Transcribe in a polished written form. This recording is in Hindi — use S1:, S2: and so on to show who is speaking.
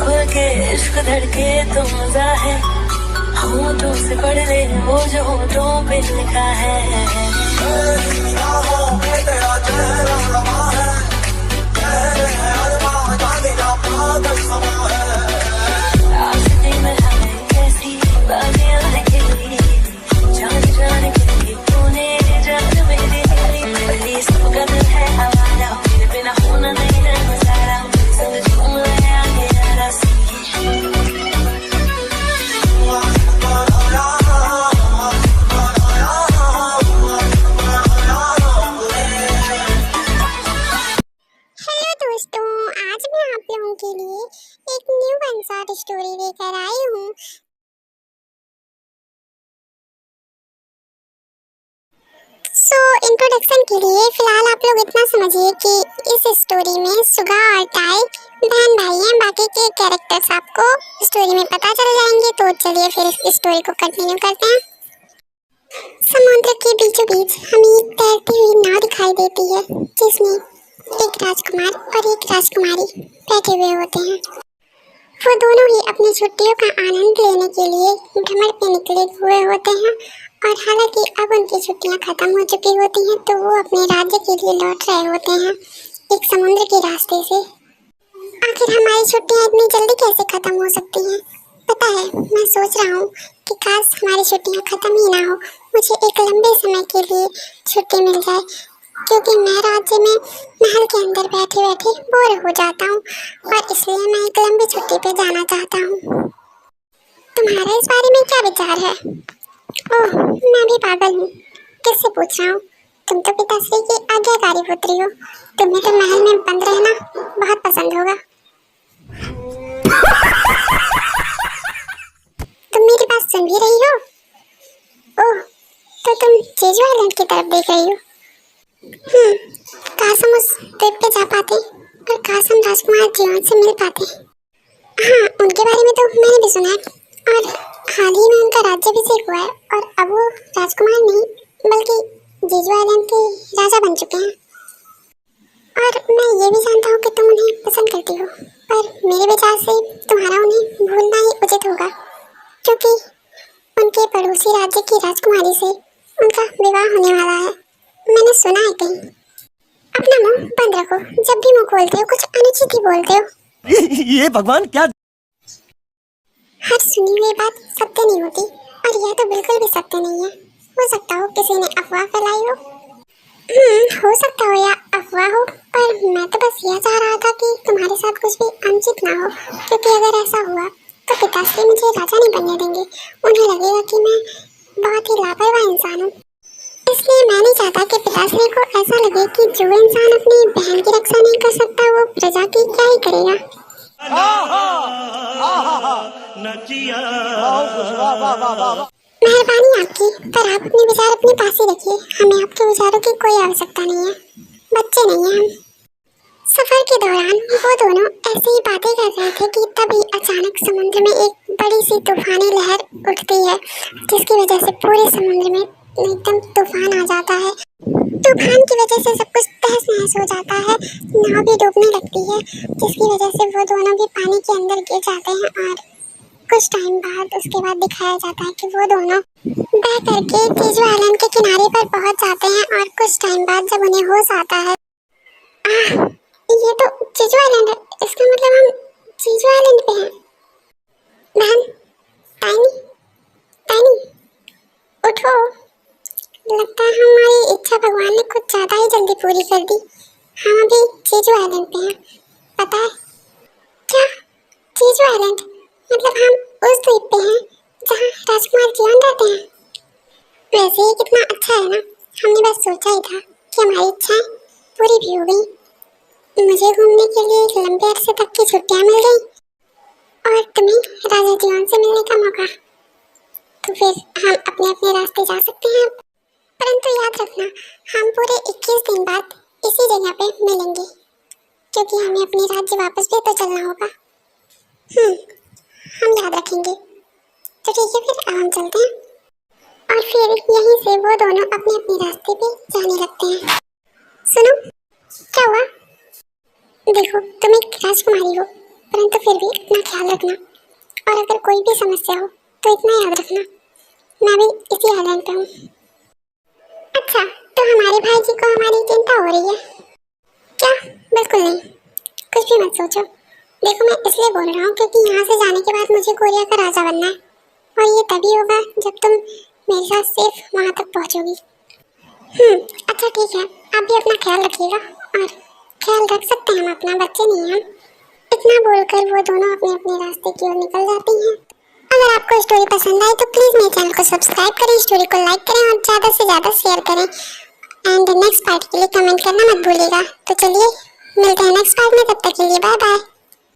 S1: खुल के इश्क धड़के तो मजा है, होठों से पढ़ ले वो जो होठों पे लिखा है। में हमें कैसी बातें दिखेगी, जान जान के तूने जान मेरी पहली सबका दिल है हमारा, मेरे बिना होना नहीं है गुजारा, संग झूम ले आगे यारा सी।
S2: दोस्तों, आज मैं आप लोगों के लिए एक न्यू अनसॉल्व्ड स्टोरी लेकर आई हूँ। इंट्रोडक्शन के लिए फिलहाल आप लोग इतना समझिए कि इस स्टोरी में सुगा और टाई बहन भाई हैं। बाकी के कैरेक्टर्स आपको स्टोरी में पता चल जाएंगे। तो चलिए फिर इस स्टोरी को कंटिन्यू करते हैं। समुद्र के बीचों बीच हमें एक तैरती हुई नाव दिखाई देती है, जिसमें एक राजकुमार और एक राजकुमारी बैठे हुए होते हैं। वो दोनों ही अपनी छुट्टियों का आनंद लेने के लिए भ्रमण पे निकले हुए होते हैं, और हालांकि अब उनकी छुट्टियां खत्म हो चुकी होती हैं, तो वो अपने राज्य के लिए लौट रहे होते हैं एक समुद्र के रास्ते से। आखिर हमारी छुट्टियां इतनी जल्दी कैसे खत्म हो सकती हैं? पता है, मैं सोच रहा हूँ कि काश हमारी छुट्टियां खत्म ही ना हो, मुझे एक लंबे समय के लिए छुट्टी मिल जाए, क्योंकि मैं राज्य में महल के अंदर बैठे बैठे बोर हो जाता हूँ, और इसलिए मैं एक लंबी छुट्टी पे जाना चाहता हूँ। तुम्हारा इस बारे में क्या विचार है? ओह, मैं भी पागल हूँ, किससे पूछ रहा हूँ? तुम तो पिताश्री की आज्ञाकारी पुत्री हो, तुम्हें तो महल में बंद रहना बहुत पसंद होगा। तुम मेरी बात सुन भी रही हो? ओह, तो तुम जेजू आइलैंड की तरफ देख रही हो। काश हम उस ट्रिप पे जा पाते, और काश हम राजकुमार जीवन से मिल पाते। हाँ, उनके बारे में तो मैंने भी सुना है, और हाल ही में उनका राज्याभिषेक हुआ है, और अब वो राजकुमार नहीं बल्कि जेजू आइलैंड के राजा बन चुके हैं। और मैं ये भी जानता हूँ कि तुम उन्हें पसंद करती हो, पर मेरे विचार से तुम्हारा उन्हें भूलना ही उचित होगा, क्योंकि उनके पड़ोसी राज्य की राजकुमारी से उनका विवाह होने वाला है। मैंने सुना है कहीं। अपना मुंह बंद रखो, जब भी मुंह खोलते हो कुछ अनुचित ही बोलते हो।
S3: ये भगवान क्या?
S2: हर सुनी हुई बात सत्य नहीं होती, और यह तो बिल्कुल भी सत्य नहीं है। हो सकता हो किसी ने अफवाह फैलाई हो। हो सकता हो या अफवाह हो, पर मैं तो बस यह चाह रहा था कि तुम्हारे साथ कुछ भी अनुचित ना हो, क्योंकि अगर ऐसा हुआ तो पिताश्री मुझे राजा नहीं बनने देंगे। उन्हें लगेगा कि मैं बहुत ही लापरवाह इंसान हूँ। इसलिए मैं नहीं चाहता कि पिताश्री को ऐसा लगे कि जो इंसान अपनी बहन की रक्षा नहीं कर सकता वो प्रजा की क्या ही करेगा। मेहरबानी आपकी, पर आप अपने विचार अपने पास ही रखिए। हमें आपके विचारों की कोई आवश्यकता नहीं है, बच्चे नहीं हैं हम। सफर के दौरान वो दोनों ऐसे ही बातें कर रहे थे कि तभी अचानक समुद्र में एक बड़ी सी तूफानी लहर उठती है, जिसकी वजह से पूरे समुद्र में एकदम तूफान आ जाता है। तूफान की वजह से सब कुछ तहस नहस हो जाता है, नाव भी डूबने लगती है, जिसकी वजह से वो दोनों भी पानी के अंदर गिर जाते हैं। और कुछ टाइम बाद उसके बाद दिखाया जाता है कि वो दोनों बह करके जेजू आइलैंड के किनारे पर पहुंच जाते हैं। और कुछ टाइम बाद जब उन्हें होश आता है, ये तो जेजू आइलैंड है, इसका मतलब हम जेजू आइलैंड पे हैं। बहन टाइनी, टाइनी उठो, लगता है हमारी इच्छा भगवान ने कुछ ज्यादा ही जल्दी पूरी कर दी। हम अभी जेजू आइलैंड पे हैं, पता है क्या? जेजू आइलैंड मतलब हम उस द्वीप पे हैं जहाँ राजकुमार जीवन रहते हैं। वैसे ये कितना अच्छा है ना, हमने बस सोचा ही था कि हमारी इच्छाएं पूरी भी हो गई। मुझे घूमने के लिए एक लंबे अरसे तक की छुट्टियां मिल गई, और तुम्हें राजा जीवन से मिलने का मौका। तो फिर हम अपने अपने रास्ते जा सकते हैं। परंतु याद रखना, हम पूरे 21 दिन बाद इसी जगह पे मिलेंगे, क्योंकि हमें अपने राज्य वापस भी तो चलना होगा। हम याद रखेंगे। तो ठीक है, फिर अब हम चलते हैं। और फिर यहीं से वो दोनों अपने अपने रास्ते पे जाने लगते हैं। सुनो, क्या हुआ? देखो, तुम एक राजकुमारी हो, परंतु फिर भी अपना ख्याल रखना, और अगर कोई भी समस्या हो तो इतना याद रखना, मैं भी इसी आइलैंड पे हूँ। अच्छा, तो हमारे भाई जी को हमारी चिंता हो रही है क्या? बिल्कुल नहीं, कुछ भी मत सोचो। देखो, मैं इसलिए बोल रहा हूँ क्योंकि यहाँ से जाने के बाद मुझे कोरिया का राजा बनना है, और ये तभी होगा जब तुम मेरे साथ सेफ वहाँ तक पहुँचोगी। अच्छा ठीक है, आप भी अपना ख्याल रखिएगा, और ख्याल रख सकते हैं हम अपना, बच्चे नहीं हैं हम। इतना बोलकर वो दोनों अपने अपने रास्ते की ओर निकल जाती हैं। अगर आपको स्टोरी पसंद आए तो प्लीज़ मेरे चैनल को सब्सक्राइब करें, स्टोरी को लाइक करें और ज़्यादा से ज़्यादा शेयर करें, एंड नेक्स्ट पार्ट के लिए कमेंट करना मत भूलिएगा। तो चलिए मिलते हैं नेक्स्ट पार्ट में, तब तक के लिए बाय बाय।